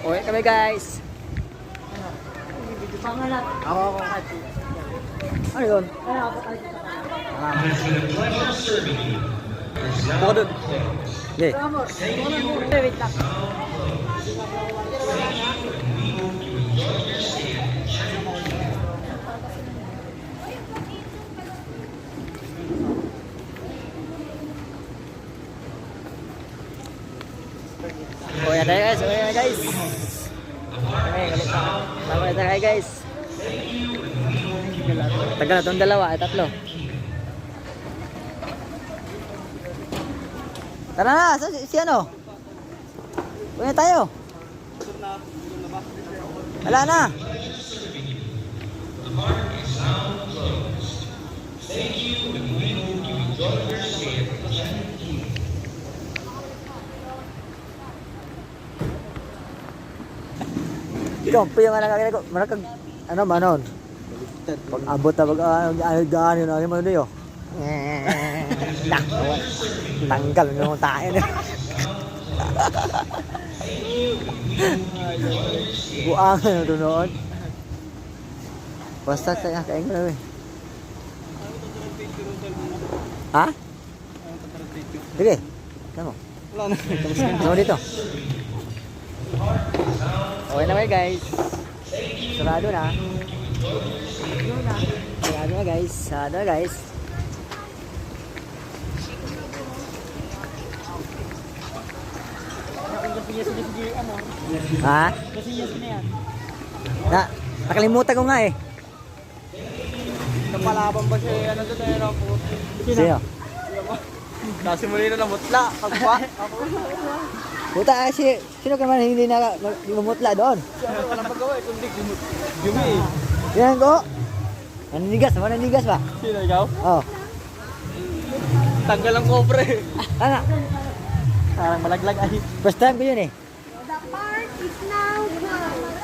Uwi kami guys. Pangalat. Ako. Ano yun? Ako doon. Okay. Wait lang. Uwi na tayo guys. Uwi na guys. Okay, galit na. Tama na tayo guys. Tagal na itong dalawa. Ay tatlo. Tara na. Si ano? Uwi na tayo. Wala na. Ikaw, piyo nga nakakita ko. Marakag, ano manon? Pag abot na pag-gaan yun, ano mo yun? Tanggal mo tayo na. Buang na ito noon. Basta sa kain ko na eh. Ha? Sige. Saan mo? Wala na. Saan mo dito? Okay na guys. Sarado na. Sarado na guys. Sarado na guys. Ha? Nakalimutan ko nga eh. Napalaban ba siya? Ano doon tayo na po? Sino? Kasi muli na namutla. Pagpa. Puta, sino ka man hindi na lumutla doon? Walang paggawa eh. Kundi Jumi eh. Yan ko. Naninigas ba? Sino ikaw? Oo. Tanggal ang kobra eh. Ano? Parang malaglag ay. First time ko yun eh. The park is now closed.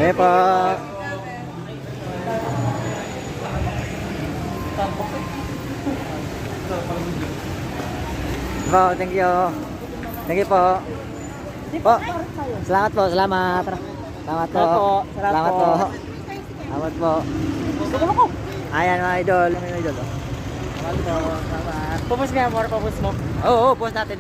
Okay po. Po, thank you. Thank you po. Po. Salamat po, salamat. Salamat po. Salamat po. Salamat po. Ayan mga idol. Mga idol. Salamat po. Salamat. Pupus nga more, pupus mo. Oo, post natin.